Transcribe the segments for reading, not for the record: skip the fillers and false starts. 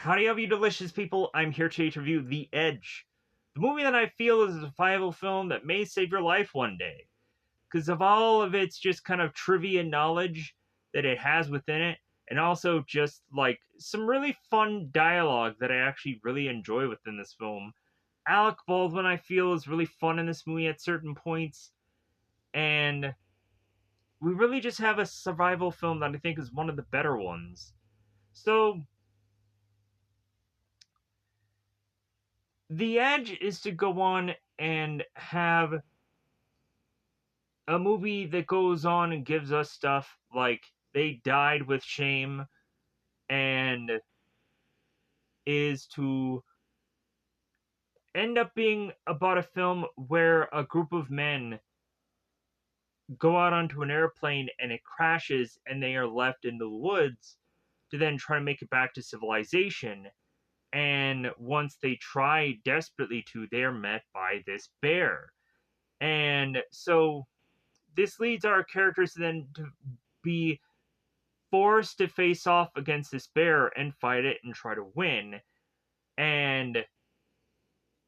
Howdy, you delicious people. I'm here to review The Edge, the movie that I feel is a survival film that may save your life one day. Because of all of its just kind of trivia knowledge that it has within it, and also just like some really fun dialogue that I actually really enjoy within this film. Alec Baldwin, I feel, is really fun in this movie at certain points, and we really just have a survival film that I think is one of the better ones. So, The Edge is to go on and have a movie that goes on and gives us stuff like They Died with Shame, and is to end up being about a film where a group of men go out onto an airplane and it crashes and they are left in the woods to then try to make it back to civilization. And once they try desperately to, they are met by this bear. And so this leads our characters then to be forced to face off against this bear and fight it and try to win. And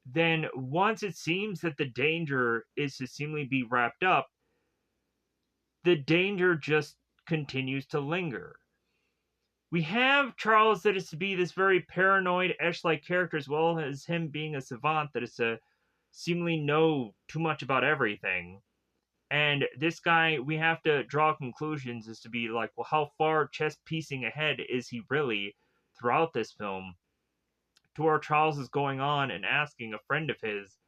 then once it seems that the danger is to seemingly be wrapped up, the danger just continues to linger. We have Charles that is to be this very paranoid Esh-like character, as well as him being a savant that is to seemingly know too much about everything. And this guy, we have to draw conclusions as to be like, well, how far chess piecing ahead is he really throughout this film? To where Charles is going on and asking a friend of his,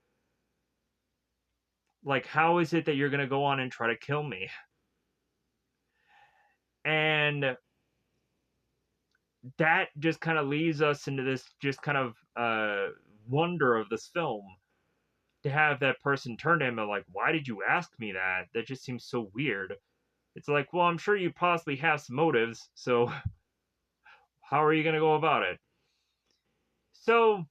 like, how is it that you're going to go on and try to kill me? And that just kind of leads us into this just kind of wonder of this film, to have that person turn to him and like, why did you ask me that? That just seems so weird. It's like, well, I'm sure you possibly have some motives, so how are you going to go about it? So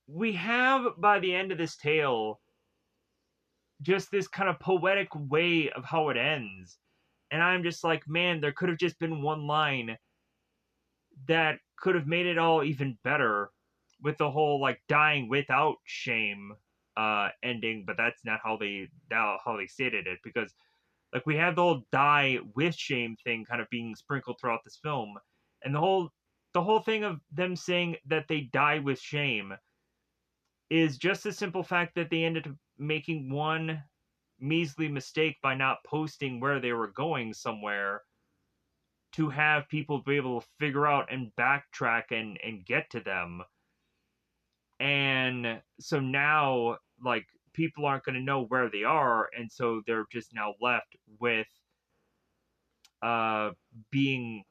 we have, by the end of this tale, just this kind of poetic way of how it ends. And I'm just like, man, there could have just been one line that could have made it all even better, with the whole like dying without shame ending, but that's not how they stated it, because like we have the whole die with shame thing kind of being sprinkled throughout this film, and the whole thing of them saying that they die with shame is just the simple fact that they ended up making one measly mistake by not posting where they were going somewhere, to have people be able to figure out and backtrack and get to them. And so now, like, people aren't going to know where they are, and so they're just now left with uh being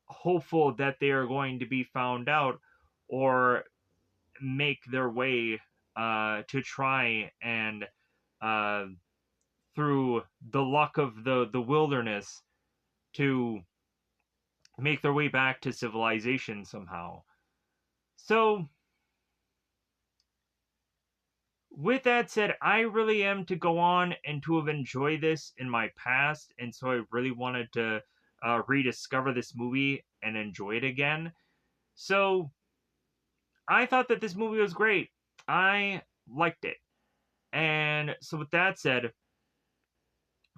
hopeful that they are going to be found out, or make their way to try and uh through the luck of the wilderness, to make their way back to civilization somehow. So, with that said, I really am to go on and to have enjoyed this in my past, and so I really wanted to rediscover this movie and enjoy it again. So, I thought that this movie was great. I liked it. And so, with that said,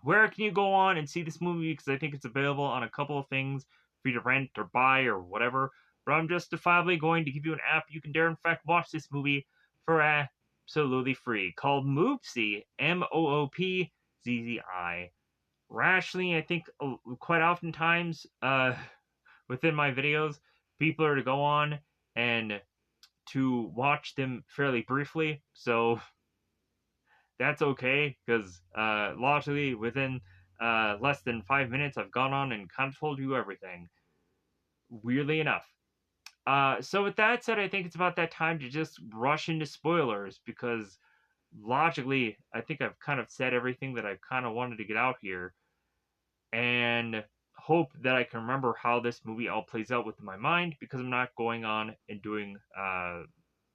where can you go on and see this movie? Because I think it's available on a couple of things for you to rent or buy or whatever. But I'm justifiably going to give you an app you can dare, in fact, watch this movie for absolutely free, called Moopzzi, Moopzzi. Rationally, I think quite oftentimes within my videos, people are to go on and to watch them fairly briefly. So that's okay, because logically within less than 5 minutes, I've gone on and kind of told you everything. Weirdly enough. So with that said, I think it's about that time to just rush into spoilers, because logically, I think I've kind of said everything that I've kind of wanted to get out here, and hope that I can remember how this movie all plays out within my mind, because I'm not going on and doing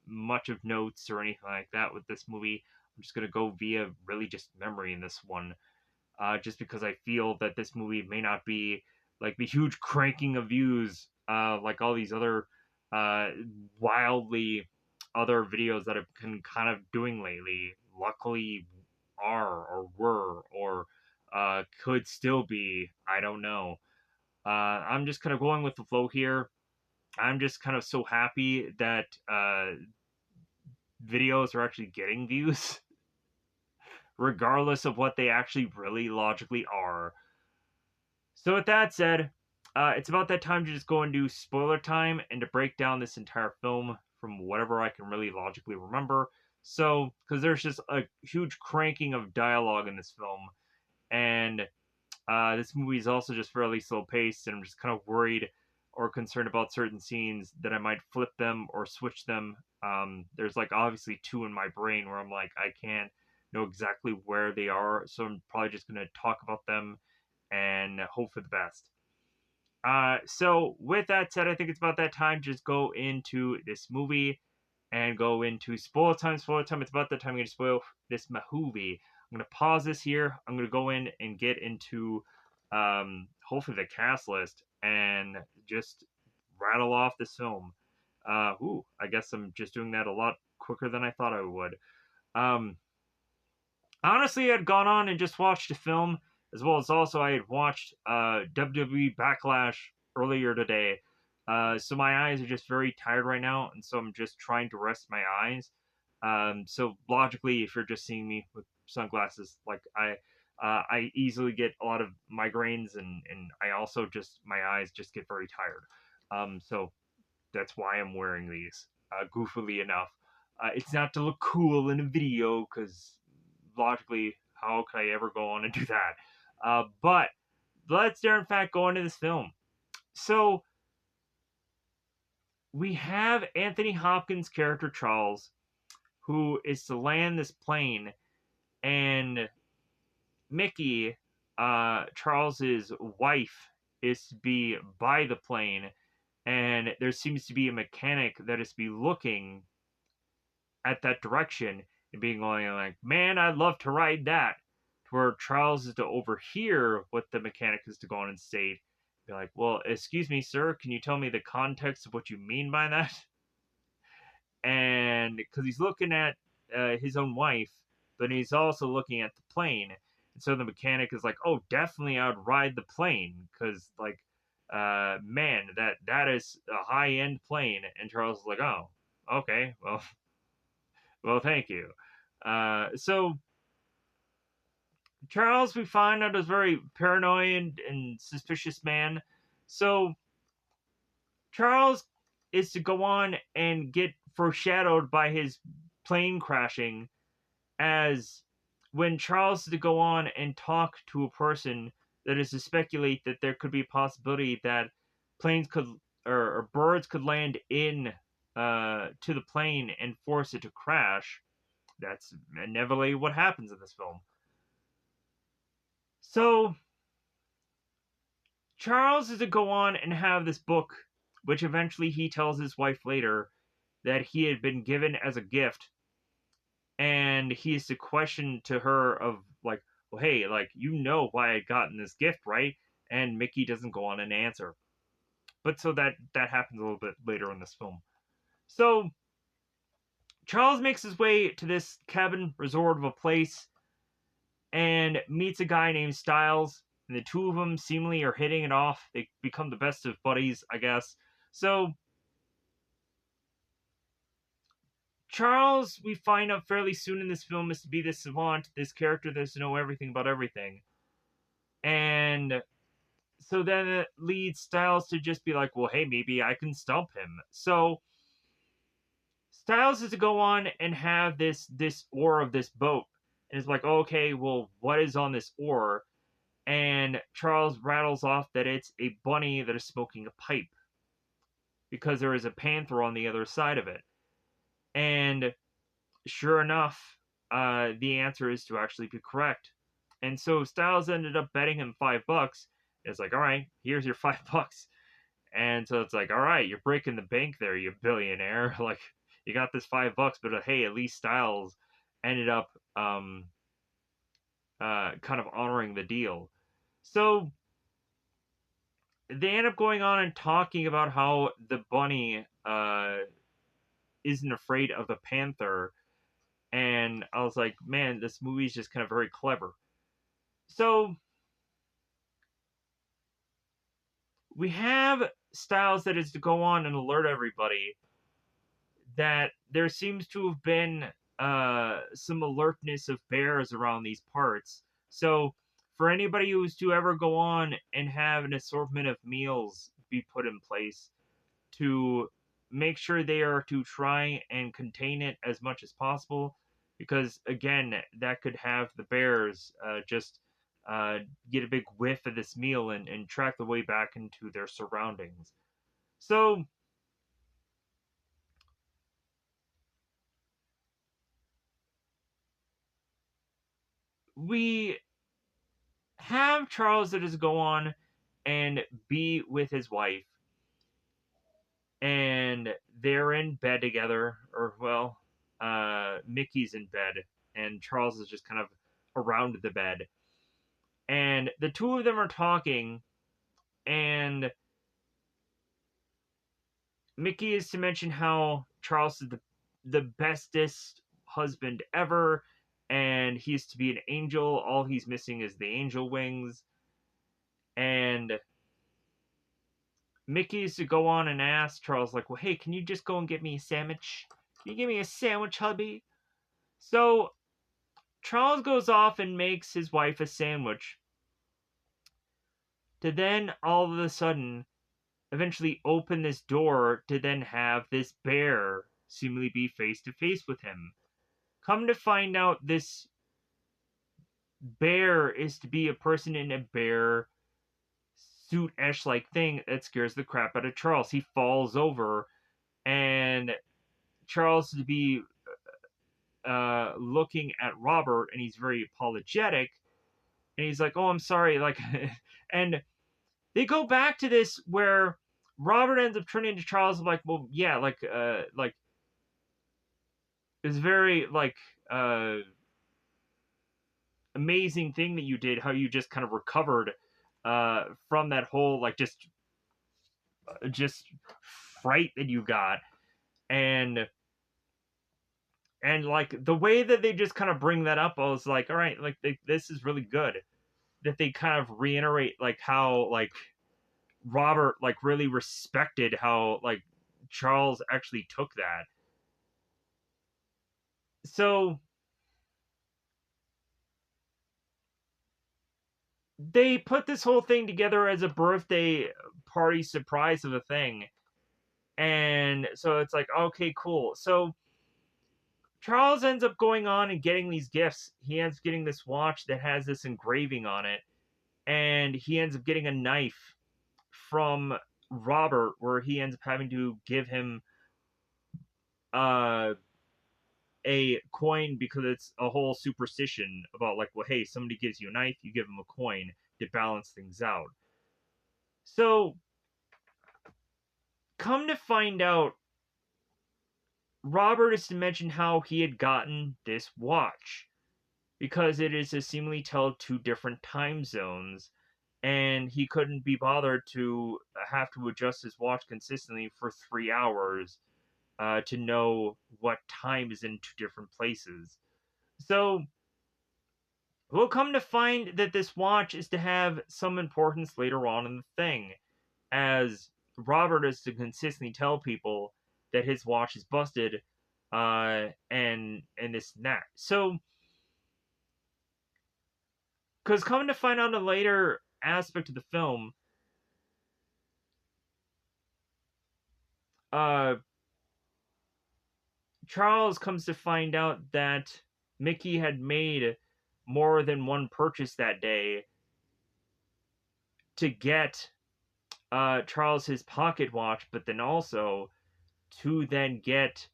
much of notes or anything like that with this movie. I'm just gonna go via really just memory in this one. just because I feel that this movie may not be like the huge cranking of views like all these other uh, wildly other videos that I've been kind of doing lately. Luckily, are or were or could still be. I don't know. I'm just kind of going with the flow here. I'm just kind of so happy that videos are actually getting views, regardless of what they actually really logically are. So, with that said, it's about that time to just go and do spoiler time and to break down this entire film from whatever I can really logically remember. So, because there's just a huge cranking of dialogue in this film, and this movie is also just fairly slow paced, and I'm just kind of worried or concerned about certain scenes that I might flip them or switch them. There's like obviously two in my brain where I'm like, I can't know exactly where they are, so I'm probably just going to talk about them and hope for the best. So with that said, I think it's about that time to just go into this movie and go into spoiler time. Spoiler time. It's about that time I'm going to spoil this movie. I'm going to pause this here. I'm going to go in and get into hopefully the cast list and just rattle off this film. I guess I'm just doing that a lot quicker than I thought I would. Um, Honestly, I'd gone on and just watched a film, as well as also I had watched WWE Backlash earlier today. So my eyes are just very tired right now, and so I'm just trying to rest my eyes. So logically, if you're just seeing me with sunglasses, like I easily get a lot of migraines, and I also just my eyes just get very tired. So that's why I'm wearing these. Goofily enough, it's not to look cool in a video because logically, how could I ever go on and do that? But let's dare in fact go into this film. So we have Anthony Hopkins' character Charles, who is to land this plane, and Mickey, Charles's wife, is to be by the plane, and there seems to be a mechanic that is to be looking at that direction and being like, man, I'd love to ride that. To where Charles is to overhear what the mechanic is to go on and state. Be like, well, excuse me, sir, can you tell me the context of what you mean by that? And because he's looking at his own wife, but he's also looking at the plane. And so the mechanic is like, oh, definitely I would ride the plane because, like, man, that is a high end plane. And Charles is like, oh, okay, well, thank you. So Charles, we find out, is very paranoid and suspicious man. So Charles is to go on and get foreshadowed by his plane crashing, as when Charles is to go on and talk to a person that is to speculate that there could be a possibility that planes could or birds could land in to the plane and force it to crash. That's inevitably what happens in this film. So Charles is to go on and have this book, which eventually he tells his wife later that he had been given as a gift, and he is to question to her of like, well, hey, like you know why I gotten this gift, right? And Mickey doesn't go on and answer. But so that happens a little bit later in this film. So Charles makes his way to this cabin resort of a place and meets a guy named Styles, and the two of them seemingly are hitting it off. They become the best of buddies, I guess. So Charles, we find out fairly soon in this film, is to be this savant, this character that's to know everything about everything. And so then it leads Styles to just be like, well, hey, maybe I can stump him. So Styles is to go on and have this oar of this boat. And it's like, okay, well, what is on this oar? And Charles rattles off that it's a bunny that is smoking a pipe because there is a panther on the other side of it. And sure enough, the answer is to actually be correct. And so Styles ended up betting him $5. It's like, all right, here's your $5. And so it's like, all right, you're breaking the bank there, you billionaire. Like, you got this $5, but hey, at least Styles ended up kind of honoring the deal. So they end up going on and talking about how the bunny isn't afraid of the panther. And I was like, man, this movie is just kind of very clever. So we have Styles that is to go on and alert everybody that there seems to have been some alertness of bears around these parts. So for anybody who's to ever go on and have an assortment of meals be put in place to make sure they are to try and contain it as much as possible, because again, that could have the bears just uh, get a big whiff of this meal and track the way back into their surroundings. So we have Charles that is go on and be with his wife, and they're in bed together, or well, Mickey's in bed, and Charles is just kind of around the bed, and the two of them are talking, and Mickey is to mention how Charles is the bestest husband ever, and he's to be an angel. All he's missing is the angel wings, and Mickey used to go on and ask Charles, like, well, hey, can you just go and get me a sandwich? Can you give me a sandwich, hubby? So Charles goes off and makes his wife a sandwich to then all of a sudden eventually open this door to then have this bear seemingly be face to face with him. Come to find out, this bear is to be a person in a bear suit esh like thing that scares the crap out of Charles. He falls over, and Charles to be looking at Robert, and he's very apologetic, and he's like, "Oh, I'm sorry," like, and they go back to this where Robert ends up turning to Charles, like, "Well, yeah, like it's very like amazing thing that you did, how you just kind of recovered from that whole like just fright that you got." And like the way that they just kind of bring that up, I was like, all right, like this is really good that they kind of reiterate like how like Robert like really respected how like Charles actually took that. So they put this whole thing together as a birthday party surprise of a thing. And so it's like, okay, cool. So Charles ends up going on and getting these gifts. He ends up getting this watch that has this engraving on it, and he ends up getting a knife from Robert, where he ends up having to give him uh, a coin because it's a whole superstition about like, well, hey, somebody gives you a knife, you give them a coin to balance things out. So come to find out, Robert is to mention how he had gotten this watch because it is to seemingly tell two different time zones, and he couldn't be bothered to have to adjust his watch consistently for 3 hours to know what time is in two different places. So we'll come to find that this watch is to have some importance later on in the thing, as Robert is to consistently tell people that his watch is busted, and this and that. So, because coming to find out a later aspect of the film, uh, Charles comes to find out that Mickey had made more than one purchase that day to get Charles his pocket watch, but then also to then get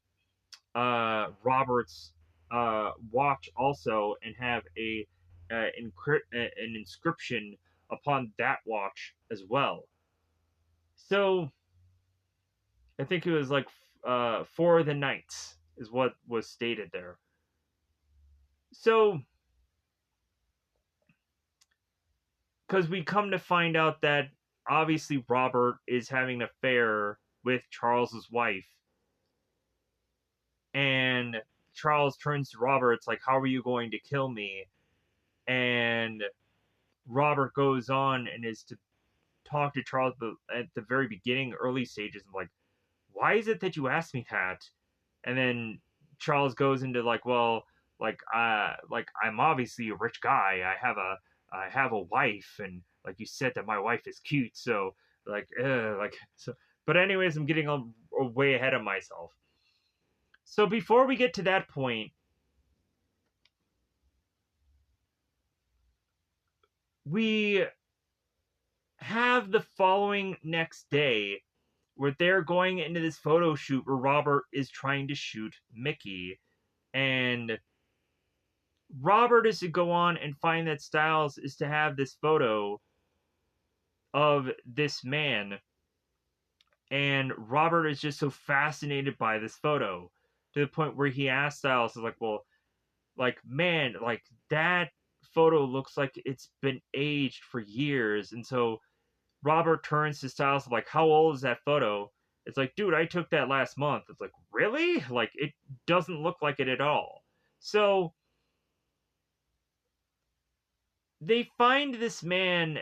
Robert's watch also and have an inscription upon that watch as well. So I think it was like for the knights is what was stated there. So because we come to find out that obviously Robert is having an affair with Charles's wife, and Charles turns to Robert. It's like, "How are you going to kill me?" And Robert goes on and is to talk to Charles at the very beginning, early stages, and like, "Why is it that you asked me that?" And then Charles goes into like, "Well, like I'm obviously a rich guy. I have a wife, and like you said that my wife is cute, so like so." But anyways, I'm getting way ahead of myself. So before we get to that point, we have the following next day where they're going into this photo shoot where Robert is trying to shoot Mickey, and Robert is to go on and find that Styles is to have this photo of this man, and Robert is just so fascinated by this photo to the point where he asks Styles, is like, "Well, like man, like that photo looks like it's been aged for years." And so Robert turns to Styles like, "How old is that photo?" It's like, "Dude, I took that last month." It's like, "Really?" Like it doesn't look like it at all. So they find this man,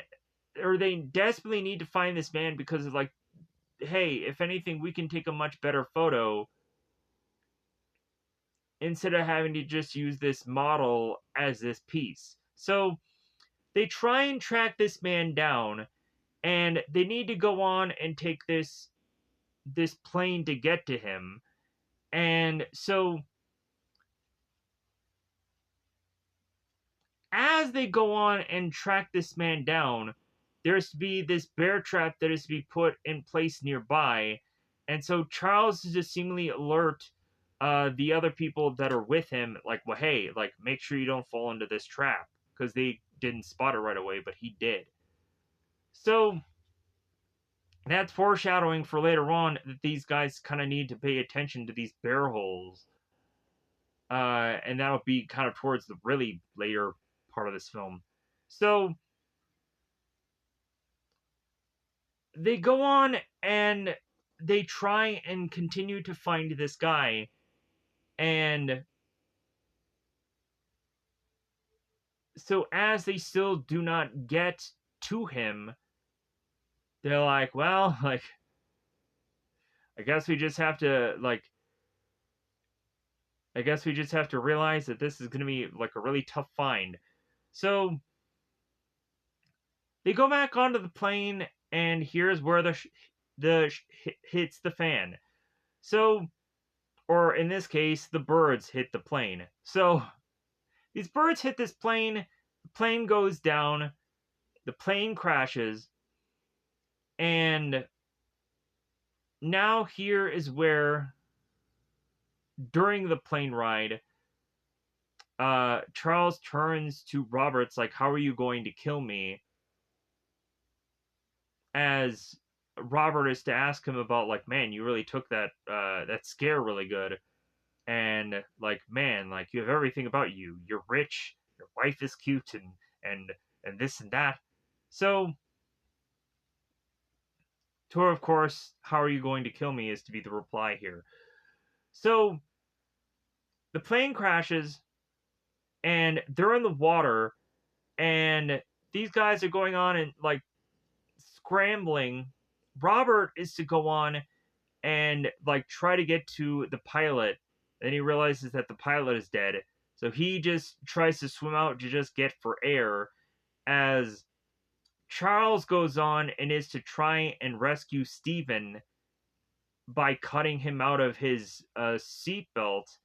or they desperately need to find this man because of like, "Hey, if anything, we can take a much better photo instead of having to just use this model as this piece." So they try and track this man down, and they need to go on and take this plane to get to him. And so as they go on and track this man down, there's to be this bear trap that is to be put in place nearby. And so Charles is just seemingly alert the other people that are with him, like, "Well, hey, like, make sure you don't fall into this trap," because they didn't spot it right away, but he did. So that's foreshadowing for later on that these guys kind of need to pay attention to these bear holes. And that'll be kind of towards the really later part of this film. So they go on and they try and continue to find this guy, and so as they still do not get to him, they're like, "Well, like I guess we just have to like I guess we just have to realize that this is going to be like a really tough find." So they go back onto the plane, and here's where hits the fan. So, or in this case, the birds hit the plane. So these birds hit this plane, the plane goes down, the plane crashes, and now here is where, during the plane ride, Charles turns to Roberts like, "How are you going to kill me?" As Robert is to ask him about like, "Man, you really took that scare really good." And like, "Man, like you have everything about you. You're rich, your wife is cute, and and this and that." So Tor, of course, "How are you going to kill me?" is to be the reply here. So the plane crashes, and they're in the water, and these guys are going on and like scrambling. Robert is to go on and like try to get to the pilot. Then he realizes that the pilot is dead. So he just tries to swim out to just get for air, as Charles goes on and is to try and rescue Stephen by cutting him out of his seatbelt,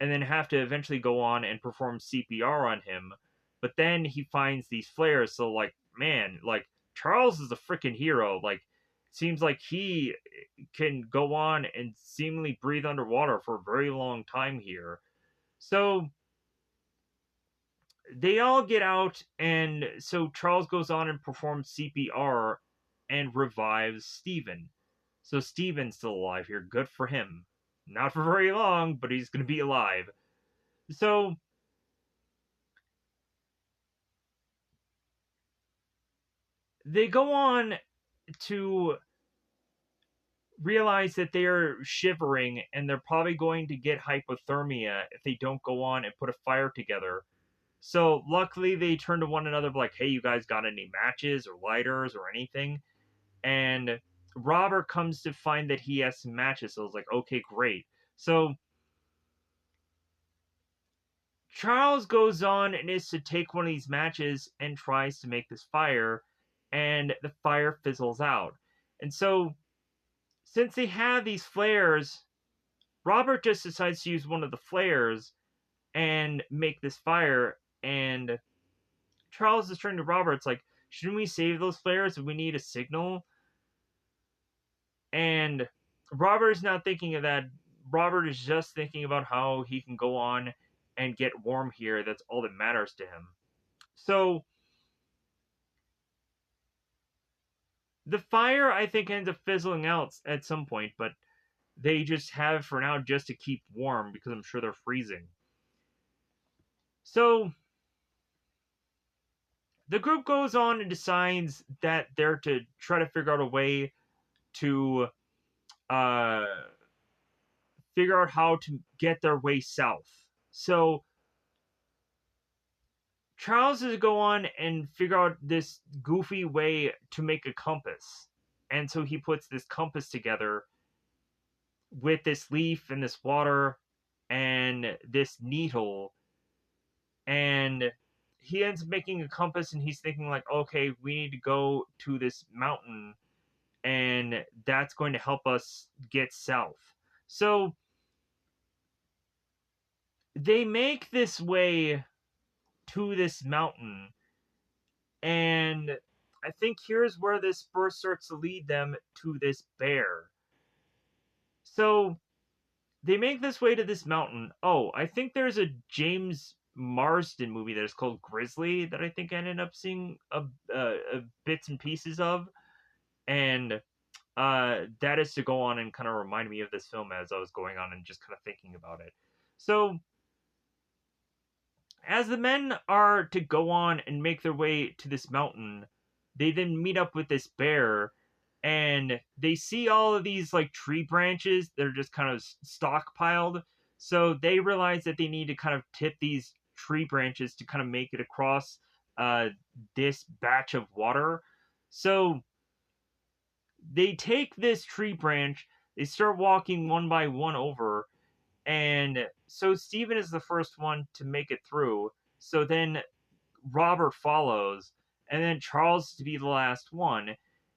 and then have to eventually go on and perform CPR on him. But then he finds these flares, so like, man, like Charles is a freaking hero. Like, it seems like he can go on and seemingly breathe underwater for a very long time here. So they all get out, and so Charles goes on and performs CPR and revives Stephen. So Stephen's still alive here. Good for him. Not for very long, but he's going to be alive. So they go on to realize that they're shivering and they're probably going to get hypothermia if they don't go on and put a fire together. So luckily they turn to one another like, hey, you guys got any matches or lighters or anything? And Robert comes to find that he has some matches. So I was like, okay, great. So Charles goes on and is to take one of these matches and tries to make this fire, and the fire fizzles out. And so since they have these flares, Robert just decides to use one of the flares and make this fire. And Charles is turning to Robert. It's like, shouldn't we save those flares? We need a signal. And Robert is not thinking of that. Robert is just thinking about how he can go on and get warm here. That's all that matters to him. So the fire, I think, ends up fizzling out at some point, but they just have for now just to keep warm because I'm sure they're freezing. So the group goes on and decides that they're to try to figure out a way to uh, figure out how to get their way south. So Charles is to go on and figure out this goofy way to make a compass. And so he puts this compass together with this leaf and this water and this needle. And he ends up making a compass and he's thinking like, okay, we need to go to this mountain and that's going to help us get south. So they make this way to this mountain, and I think here's where this first starts to lead them to this bear. So they make this way to this mountain. Oh, I think there's a James Marsden movie that is called Grizzly that I think I ended up seeing bits and pieces of, and that is to go on and kind of remind me of this film as I was going on and just kind of thinking about it. So as the men are to go on and make their way to this mountain, they then meet up with this bear and they see all of these like tree branches that are just kind of stockpiled. So they realize that they need to kind of tip these tree branches to kind of make it across uh, this batch of water. So they take this tree branch, they start walking one by one over, and so Steven is the first one to make it through. So then Robert follows, and then Charles to be the last one.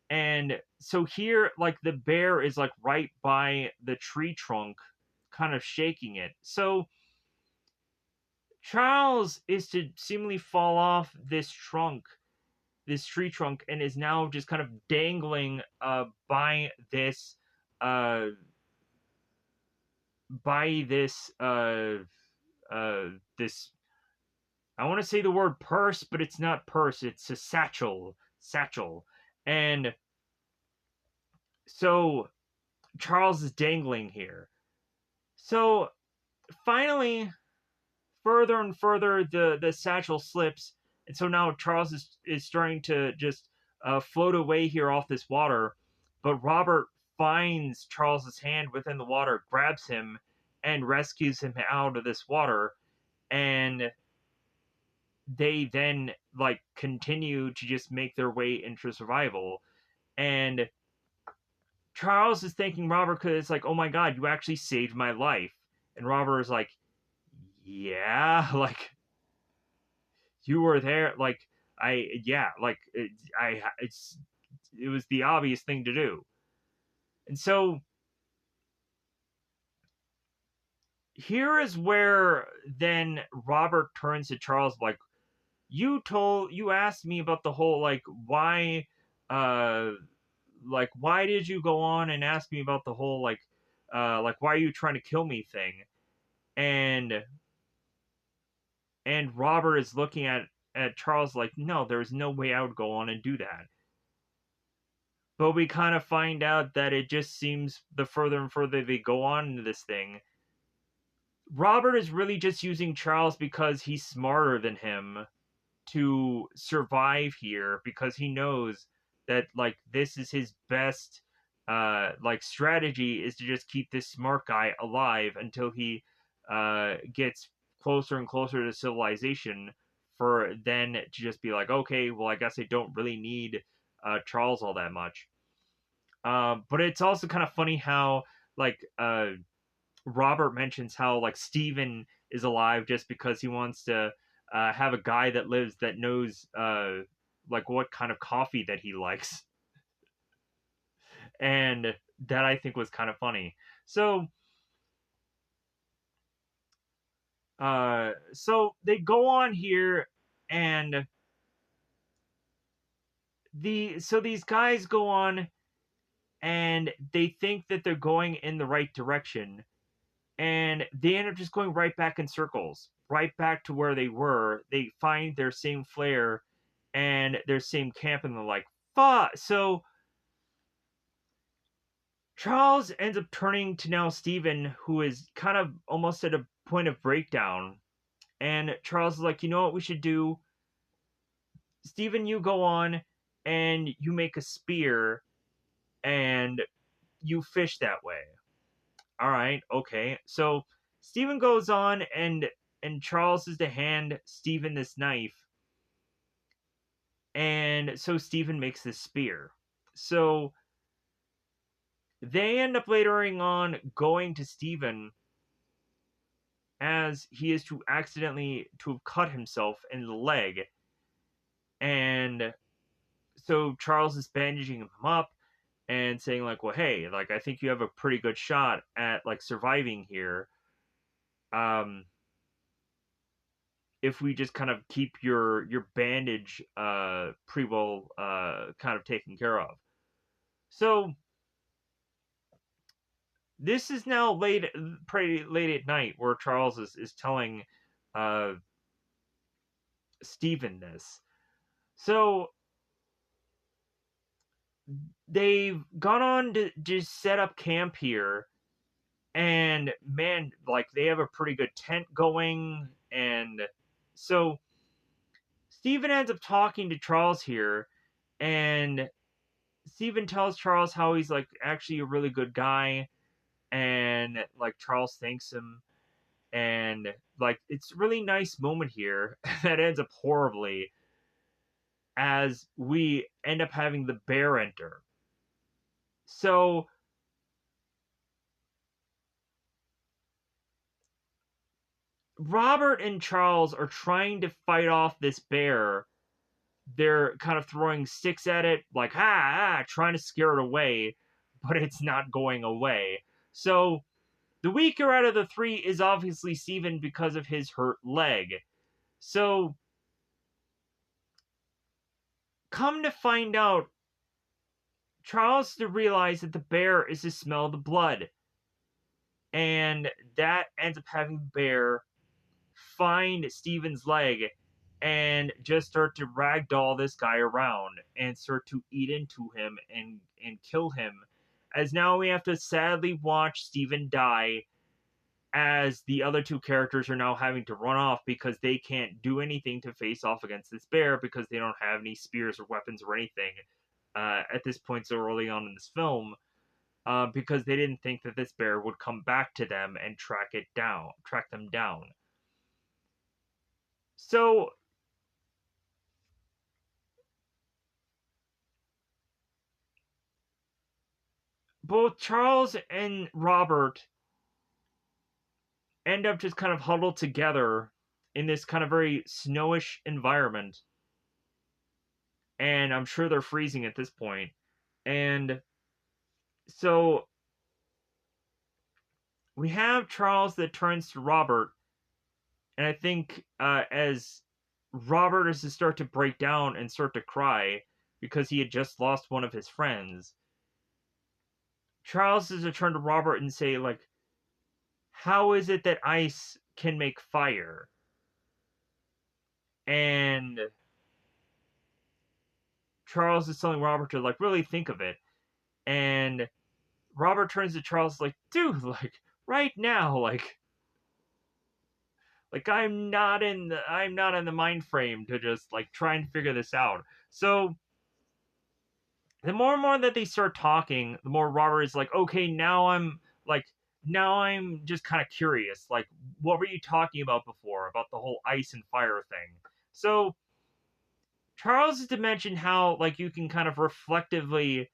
And so here, like the bear is like right by the tree trunk, kind of shaking it. So Charles is to seemingly fall off this tree trunk, and is now just kind of dangling uh by this, I want to say the word purse, but it's not purse, it's a satchel. And so Charles is dangling here. So finally, further and further, the satchel slips, and so now Charles is starting to just float away here off this water. But Robert finds Charles's hand within the water, grabs him, and rescues him out of this water. And they then like continue to just make their way into survival. And Charles is thanking Robert because it's like, oh my god, you actually saved my life. And Robert is like, yeah, like you were there, like yeah, like it was the obvious thing to do. And so here is where then Robert turns to Charles like, you asked me about the whole uh why did you go on and ask me about the whole like why are you trying to kill me thing. and and Robert is looking at Charles like, no, there's no way I would go on and do that. But we kind of find out that it just seems the further and further they go on into this thing, Robert is really just using Charles because he's smarter than him to survive here, because he knows that like this is his best like strategy is to just keep this smart guy alive until he gets closer and closer to civilization, for then to just be like, okay, well, I guess I don't really need Charles all that much. But it's also kind of funny how like Robert mentions how like Steven is alive just because he wants to have a guy that lives that knows like what kind of coffee that he likes, and that I think was kind of funny. So so they go on here, and these guys go on, and they think that they're going in the right direction, and they end up just going right back in circles, right back to where they were. They find their same flare and their same camp, and they're like, fuck. So Charles ends up turning to now Steven, who is kind of almost at a point of breakdown. And Charles is like, you know what we should do? Steven, you go on and you make a spear and you fish that way. All right, okay. So Steven goes on, and Charles is to hand Steven this knife, and so Steven makes this spear. So they end up later on going to Steven, as he is to accidentally to have cut himself in the leg, and so Charles is bandaging him up and saying like, well, hey, like I think you have a pretty good shot at like surviving here. Um, if we just kind of keep your bandage pretty well kind of taken care of. So this is now late, pretty late at night, where Charles is telling uh Steven this. So they've gone on to just set up camp here, and man, like they have a pretty good tent going, and so Steven ends up talking to Charles here, and Steven tells Charles how he's like actually a really good guy, and like Charles thanks him, and like it's a really nice moment here that ends up horribly, as we end up having the bear enter. So Robert and Charles are trying to fight off this bear. They're kind of throwing sticks at it, like trying to scare it away, but it's not going away. So the weaker out of the three is obviously Steven because of his hurt leg. So come to find out, Charles to realize that the bear is to smell the blood, and that ends up having the bear find Steven's leg and just start to ragdoll this guy around and start to eat into him and kill him. As now we have to sadly watch Steven die, as the other two characters are now having to run off because they can't do anything to face off against this bear because they don't have any spears or weapons or anything at this point so early on in this film, because they didn't think that this bear would come back to them and track them down. So both Charles and Robert end up just kind of huddled together in this kind of very snowish environment, and I'm sure they're freezing at this point. And so we have Charles that turns to Robert, and I think as Robert is to start to break down and start to cry because he had just lost one of his friends, Charles is to turn to Robert and say like, how is it that ice can make fire? And Charles is telling Robert to like really think of it. And Robert turns to Charles like, dude, like right now, like I'm not in the mind frame to just like try and figure this out. So the more and more that they start talking, the more Robert is like, okay, like, now I'm just kind of curious. Like, what were you talking about before about the whole ice and fire thing? So Charles is to mention how like you can kind of reflectively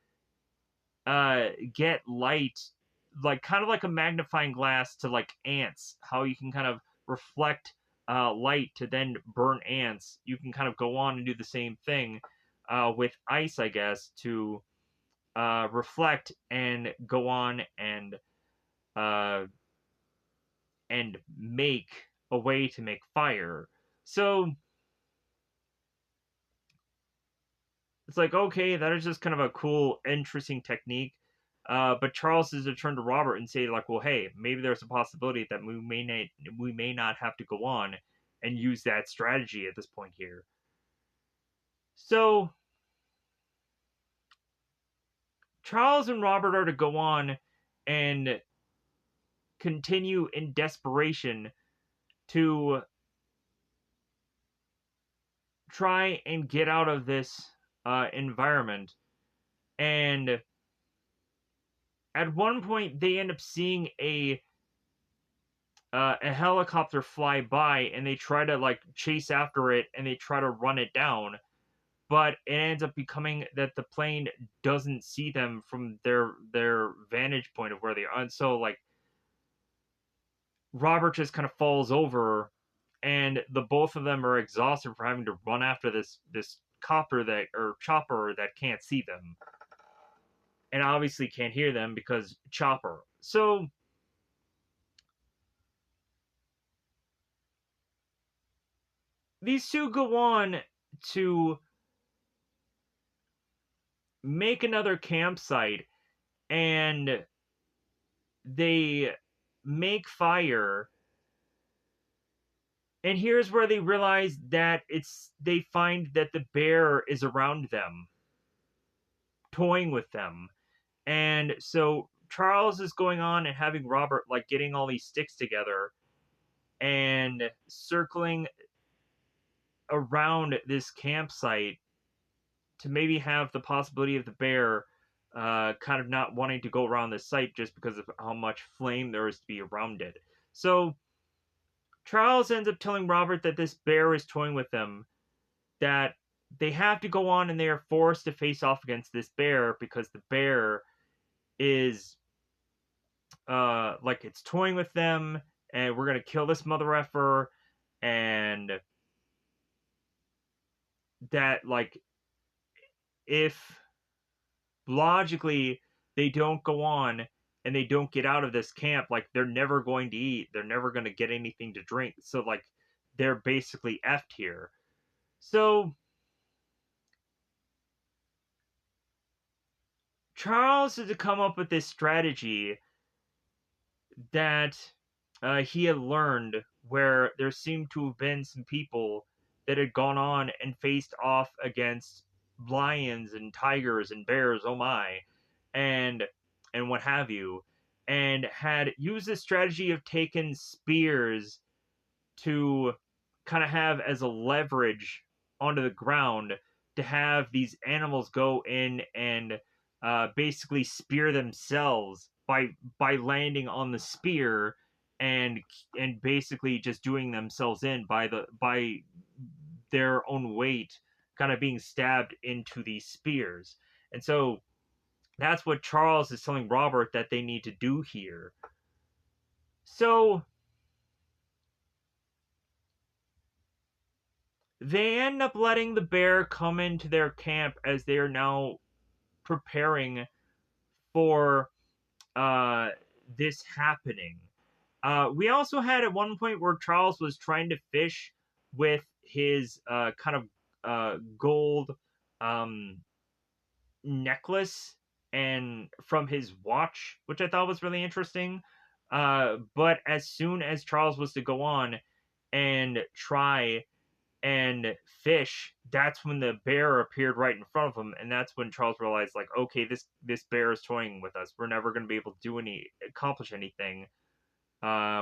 get light, like kind of like a magnifying glass to like ants, how you can kind of reflect light to then burn ants. You can kind of go on and do the same thing with ice, I guess, to reflect and go on uh, and make a way to make fire. So it's like, okay, that is just kind of a cool, interesting technique. But Charles is to turn to Robert and say, like, well, hey, maybe there's a possibility that we may not have to go on and use that strategy at this point here. So Charles and Robert are to go on and continue in desperation to try and get out of this environment. And at one point, they end up seeing a helicopter fly by, and they try to like chase after it, and they try to run it down. But it ends up becoming that the plane doesn't see them from their vantage point of where they are, and so like Robert just kind of falls over, and the both of them are exhausted for having to run after this copter that or chopper that can't see them and obviously can't hear them because chopper. So these two go on to make another campsite, and they make fire, and here's where they realize that they find that the bear is around them, toying with them. And so Charles is going on and having Robert like getting all these sticks together and circling around this campsite to maybe have the possibility of the bear kind of not wanting to go around the site just because of how much flame there is to be around it. So Charles ends up telling Robert that this bear is toying with them, that they have to go on and they are forced to face off against this bear because the bear is like it's toying with them, and we're gonna kill this mother effer, and that like if logically they don't go on and they don't get out of this camp, like they're never going to eat, they're never going to get anything to drink, so like they're basically effed here. So Charles had to come up with this strategy that he had learned, where there seemed to have been some people that had gone on and faced off against lions and tigers and bears, oh my, and what have you, and had used the strategy of taking spears to kind of have as a leverage onto the ground to have these animals go in and basically spear themselves by landing on the spear and basically just doing themselves in by their own weight, kind of being stabbed into these spears. And so that's what Charles is telling Robert that they need to do here. So they end up letting the bear come into their camp as they are now preparing for uh, this happening. We also had at one point where Charles was trying to fish with his kind of gold um, necklace and from his watch, which I thought was really interesting. But as soon as Charles was to go on and try and fish, that's when the bear appeared right in front of him, and that's when Charles realized, like, okay, this bear is toying with us. We're never going to be able to accomplish anything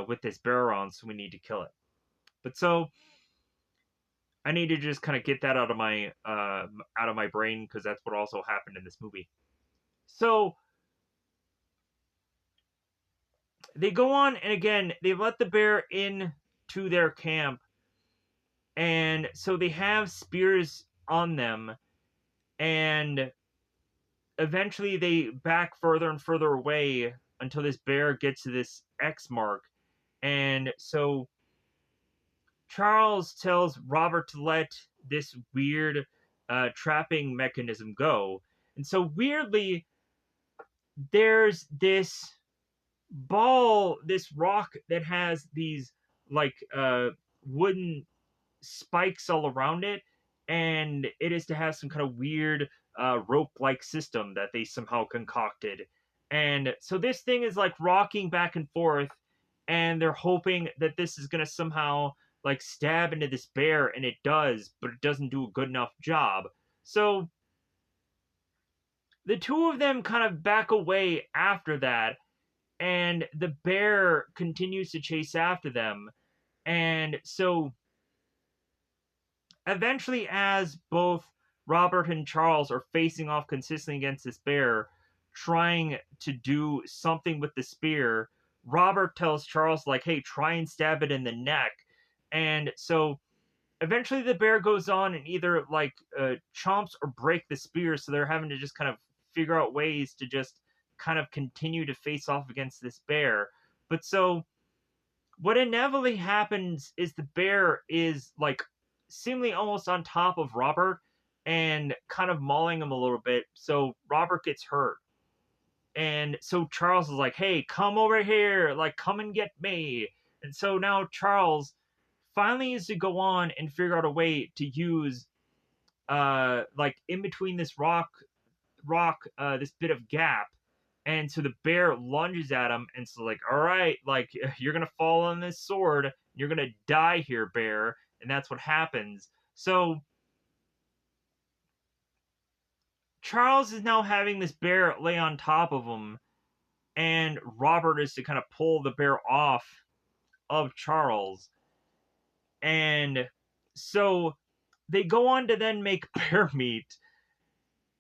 with this bear around, so we need to kill it. But so I need to just kind of get that out of my brain because that's what also happened in this movie. So they go on, and again, they let the bear in to their camp, and so they have spears on them, and eventually they back further and further away until this bear gets to this X mark. And so Charles tells Robert to let this weird trapping mechanism go. And so weirdly, there's this ball, this rock that has these like wooden spikes all around it, and it is to have some kind of weird rope-like system that they somehow concocted. And so this thing is like rocking back and forth, and they're hoping that this is going to somehow like stab into this bear, and it does, but it doesn't do a good enough job. So the two of them kind of back away after that, and the bear continues to chase after them. And so eventually, as both Robert and Charles are facing off consistently against this bear, trying to do something with the spear, Robert tells Charles, like, hey, try and stab it in the neck. And so eventually the bear goes on and either like chomps or break the spear, so they're having to just kind of figure out ways to just kind of continue to face off against this bear. But so what inevitably happens is the bear is like seemingly almost on top of Robert and kind of mauling him a little bit. So Robert gets hurt. And so Charles is like, hey, come over here. Like, come and get me. And so now Charles finally needs to go on and figure out a way to use, like, in between this this bit of gap. And so the bear lunges at him, and so like, all right, like you're gonna fall on this sword, you're gonna die here, bear, and that's what happens. So Charles is now having this bear lay on top of him, and Robert is to kind of pull the bear off of Charles, and so they go on to then make bear meat.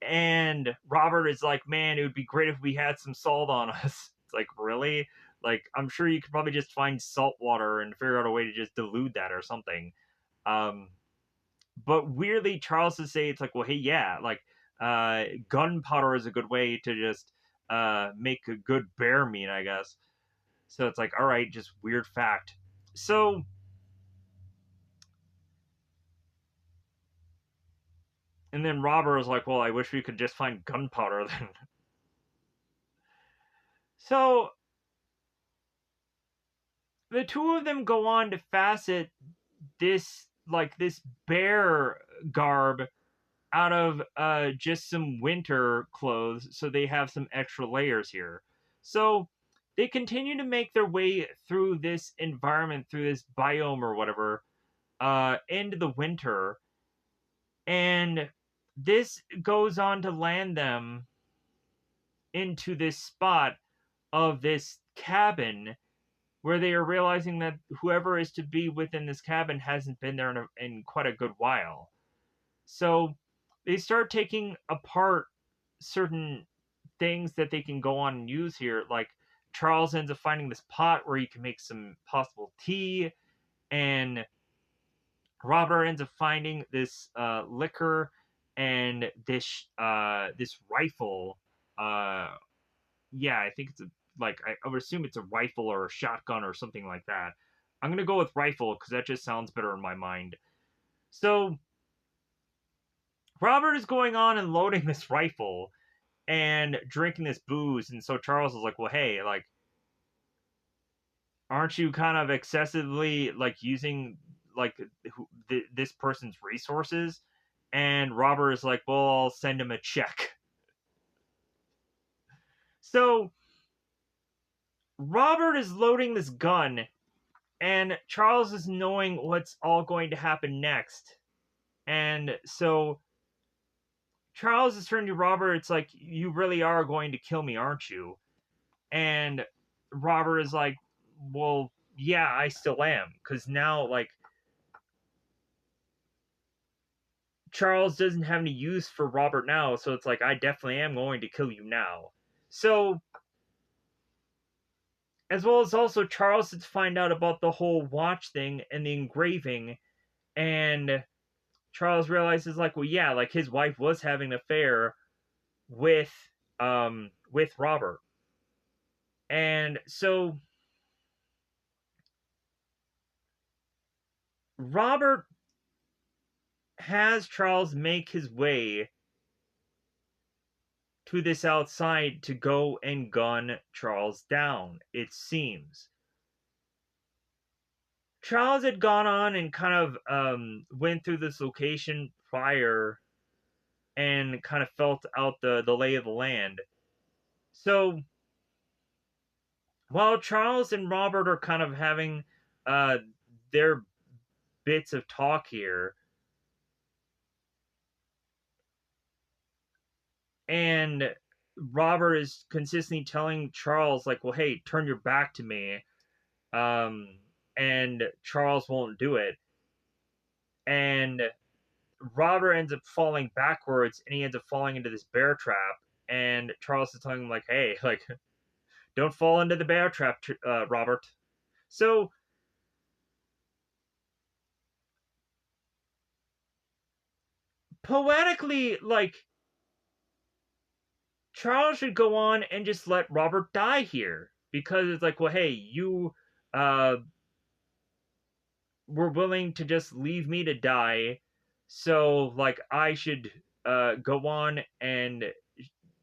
And Robert is like, man, it would be great if we had some salt on us. It's like, really? Like, I'm sure you could probably just find salt water and figure out a way to just dilute that or something. Um, but weirdly, Charles to say it's like, well, hey, yeah, like, gunpowder is a good way to just make a good bear meat, I guess. So it's like, all right, just weird fact. So and then Robert was like, well, I wish we could just find gunpowder then. So the two of them go on to facet this bear garb out of just some winter clothes, so they have some extra layers here. So they continue to make their way through this environment, through this biome or whatever, into the winter, and this goes on to land them into this spot of this cabin where they are realizing that whoever is to be within this cabin hasn't been there in quite a good while. So they start taking apart certain things that they can go on and use here. Like Charles ends up finding this pot where he can make some possible tea, and Robert ends up finding this liquor and this rifle. Uh, yeah, I think it's I would assume it's a rifle or a shotgun or something like that. I'm gonna go with rifle because that just sounds better in my mind. So Robert is going on and loading this rifle and drinking this booze, and so Charles is like, "Well, hey, like, aren't you kind of excessively like using like this person's resources?" And Robert is like, "Well, I'll send him a check." So Robert is loading this gun, and Charles is knowing what's all going to happen next. And so Charles is turning to Robert. It's like, you really are going to kill me, aren't you? And Robert is like, well, yeah, I still am. Because now, like, Charles doesn't have any use for Robert now, so it's like, I definitely am going to kill you now. So, as well as also Charles had to find out about the whole watch thing and the engraving, and Charles realizes, like, well, yeah, like, his wife was having an affair with, with Robert. And so, Robert has Charles make his way to this outside to go and gun Charles down, it seems. Charles had gone on and kind of went through this location prior and kind of felt out the lay of the land. So while Charles and Robert are kind of having uh, their bits of talk here, and Robert is consistently telling Charles, like, well, hey, turn your back to me. And Charles won't do it. And Robert ends up falling backwards and he ends up falling into this bear trap. And Charles is telling him, like, hey, like, don't fall into the bear trap, Robert. So, poetically, like, Charles should go on and just let Robert die here. Because it's like, well, hey, you uh, were willing to just leave me to die. So, like, I should go on and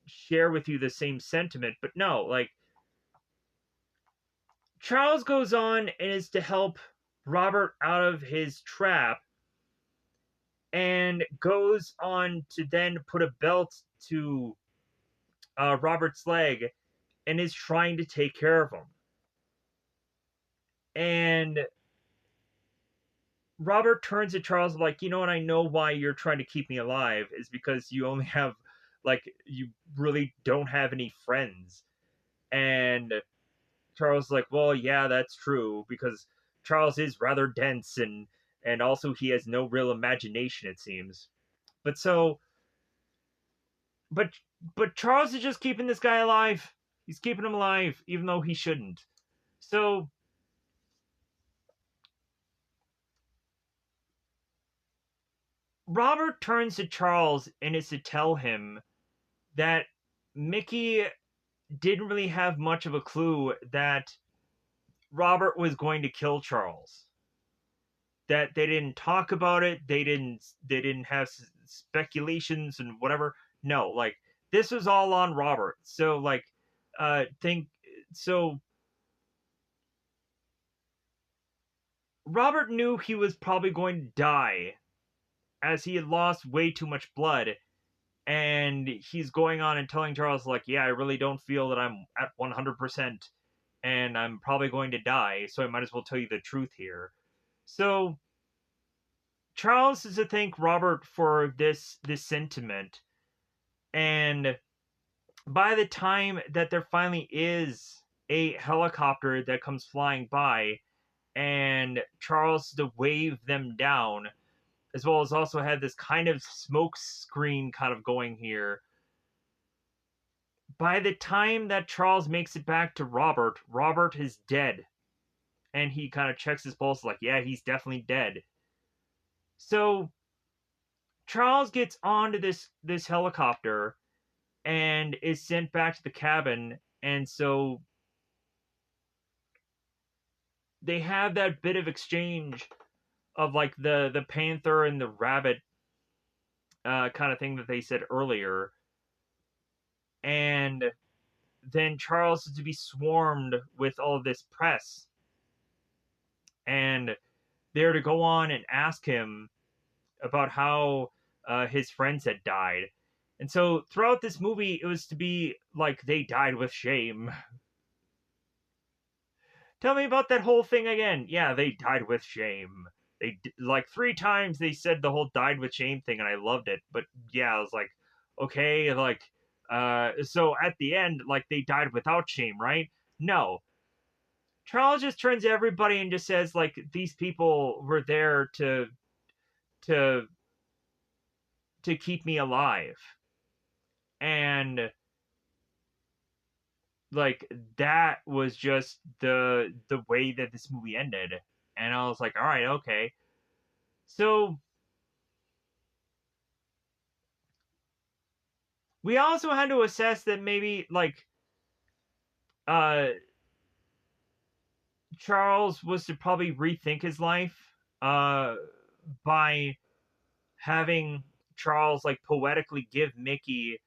share with you the same sentiment. But no, like, Charles goes on and is to help Robert out of his trap and goes on to then put a belt to Robert's leg and is trying to take care of him. And Robert turns to Charles like, you know what, I know why you're trying to keep me alive is because you only have, like, you really don't have any friends. And Charles is like, well, yeah, that's true, because Charles is rather dense and also he has no real imagination, it seems. But so but but Charles is just keeping this guy alive. He's keeping him alive, even though he shouldn't. So Robert turns to Charles and is to tell him that Mickey didn't really have much of a clue that Robert was going to kill Charles. That they didn't talk about it. They didn't have speculations and whatever. No, like, this was all on Robert. So, like, think so. Robert knew he was probably going to die as he had lost way too much blood, and he's going on and telling Charles, like, yeah, I really don't feel that I'm at 100%, and I'm probably going to die, so I might as well tell you the truth here. So Charles is to thank Robert for this sentiment, and by the time that there finally is a helicopter that comes flying by, and Charles to wave them down, as well as also had this kind of smoke screen kind of going here. By the time that Charles makes it back to Robert, Robert is dead. And he kind of checks his pulse, like, yeah, he's definitely dead. So Charles gets onto this helicopter and is sent back to the cabin. And so they have that bit of exchange of, like, the panther and the rabbit kind of thing that they said earlier. And then Charles is to be swarmed with all of this press. And they're to go on and ask him about how his friends had died. And so throughout this movie, it was to be like they died with shame. Tell me about that whole thing again. Yeah, they died with shame. They, like, 3 times they said the whole died with shame thing, and I loved it. But yeah, I was like, okay, like, so at the end, like, they died without shame, right? No. Charles just turns to everybody and just says, like, these people were there to to keep me alive. And like that was just the way that this movie ended. And I was like, all right, okay. So we also had to assess that maybe like uh Charles was to probably rethink his life by having Charles like poetically give Mickey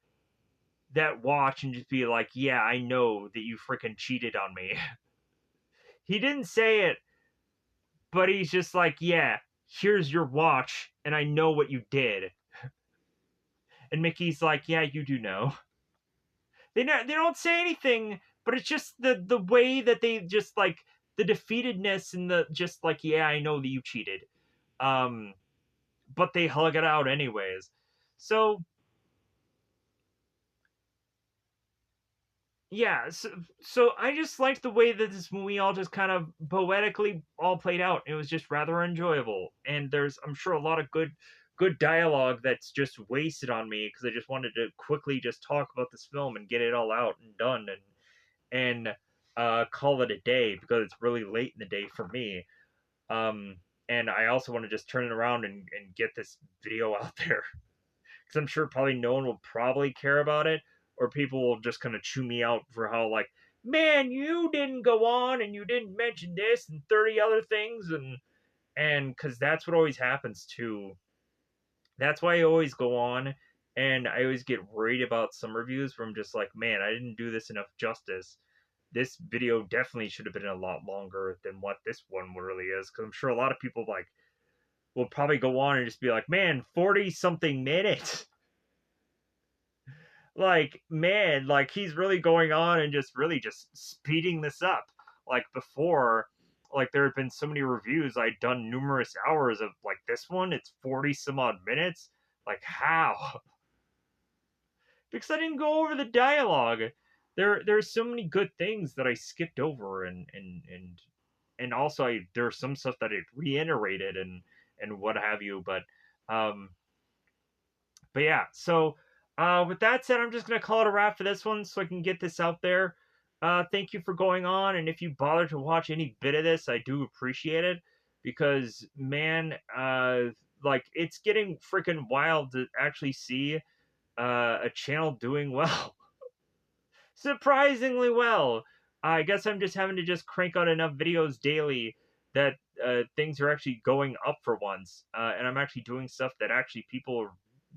that watch and just be like, "Yeah, I know that you freaking cheated on me." He didn't say it, but he's just like, "Yeah, here's your watch and I know what you did." And Mickey's like, "Yeah, you do know." They don't say anything, but it's just the way that they just like the defeatedness and the just like, "Yeah, I know that you cheated." Um but they hug it out anyways. So yeah, so I just liked the way that this movie all just kind of poetically all played out. It was just rather enjoyable, and there's I'm sure a lot of good dialogue that's just wasted on me because I just wanted to quickly just talk about this film and get it all out and done and call it a day because it's really late in the day for me. Um, and I also want to just turn it around and get this video out there because I'm sure probably no one will probably care about it, or people will just kind of chew me out for how like, man, you didn't go on and you didn't mention this and 30 other things and because that's what always happens too. That's why I always go on and I always get worried about some reviews where I'm just like, man, I didn't do this enough justice. This video definitely should have been a lot longer than what this one really is because I'm sure a lot of people like will probably go on and just be like, man, 40 something minutes. Like, man, like he's really going on and just really just speeding this up. Like before, like there had been so many reviews, I'd done numerous hours of like this one, it's 40 some odd minutes. Like how? Because I didn't go over the dialogue. There's so many good things that I skipped over and also there's some stuff that I reiterated and what have you, um but yeah, so with that said, I'm just gonna call it a wrap for this one, so I can get this out there. Thank you for going on, and if you bother to watch any bit of this, I do appreciate it because man, like it's getting freaking wild to actually see a channel doing well, surprisingly well. I guess I'm just having to just crank out enough videos daily that things are actually going up for once, and I'm actually doing stuff that actually people are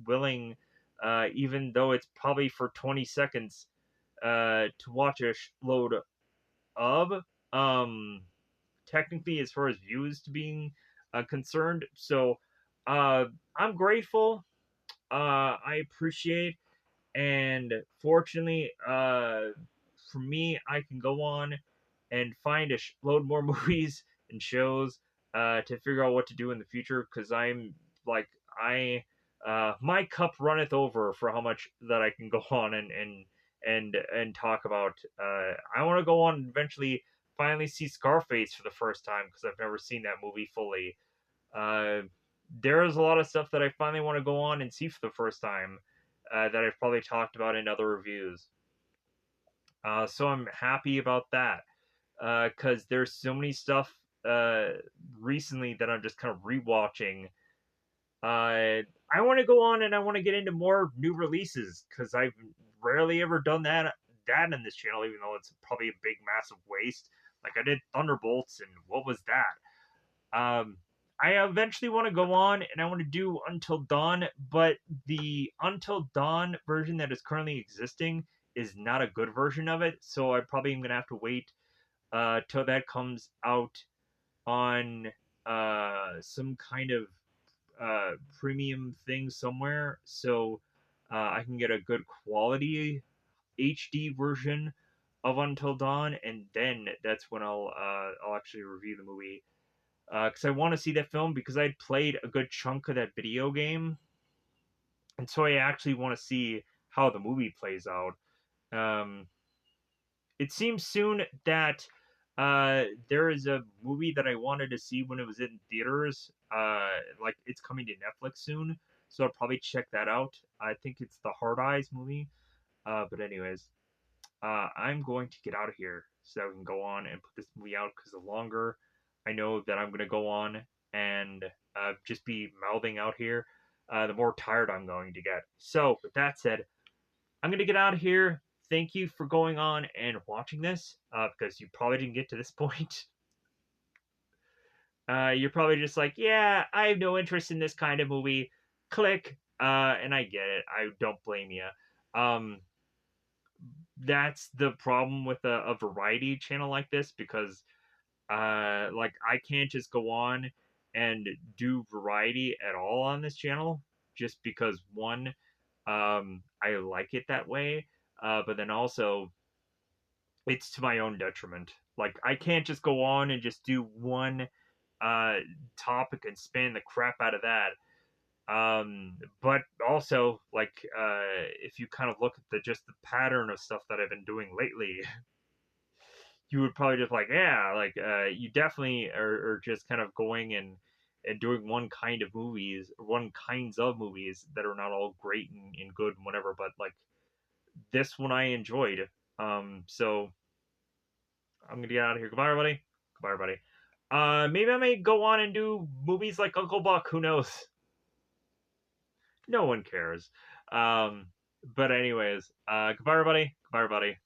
willing, even though it's probably for 20 seconds, to watch a load of. Um, Technically, as far as views to being concerned, so I'm grateful. I appreciate and fortunately, for me, I can go on and find load more movies and shows to figure out what to do in the future because I'm like I my cup runneth over for how much that I can go on and talk about. I want to go on and eventually finally see Scarface for the first time because I've never seen that movie fully. Uh, there's a lot of stuff that I finally want to go on and see for the first time that I've probably talked about in other reviews. So I'm happy about that because there's so many stuff uh, recently that I'm just kind of rewatching. I want to go on and I want to get into more new releases because I've rarely ever done that in this channel, even though it's probably a big massive waste. Like I did Thunderbolts and what was that? I eventually want to go on and I want to do Until Dawn, but the Until Dawn version that is currently existing is not a good version of it, so I probably am gonna have to wait till that comes out on some kind of premium thing somewhere, so I can get a good quality HD version of Until Dawn, and then that's when I'll actually review the movie because I want to see that film because I'd played a good chunk of that video game, and so I actually want to see how the movie plays out. Um, it seems soon that there is a movie that I wanted to see when it was in theaters. Like it's coming to Netflix soon, so I'll probably check that out. I think it's the Hard Eyes movie. But anyways, I'm going to get out of here so I can go on and put this movie out because the longer I know that I'm going to go on and just be mouthing out here, the more tired I'm going to get. So, with that said, I'm going to get out of here. Thank you for going on and watching this because you probably didn't get to this point. You're probably just like, yeah, I have no interest in this kind of movie. Click. And I get it. I don't blame you. Um, that's the problem with a variety channel like this because like I can't just go on and do variety at all on this channel just because one I like it that way, but then also it's to my own detriment. Like I can't just go on and just do one uh topic and span the crap out of that. But also like if you kind of look at the just the pattern of stuff that I've been doing lately, you would probably just like, yeah, like you definitely are just kind of going and doing one kind of movies, one kinds of movies that are not all great and good and whatever, but like this one I enjoyed. So I'm gonna get out of here. Goodbye, everybody. Goodbye, everybody. Maybe I may go on and do movies like Uncle Buck. Who knows? No one cares. But anyways, goodbye, everybody. Goodbye, everybody.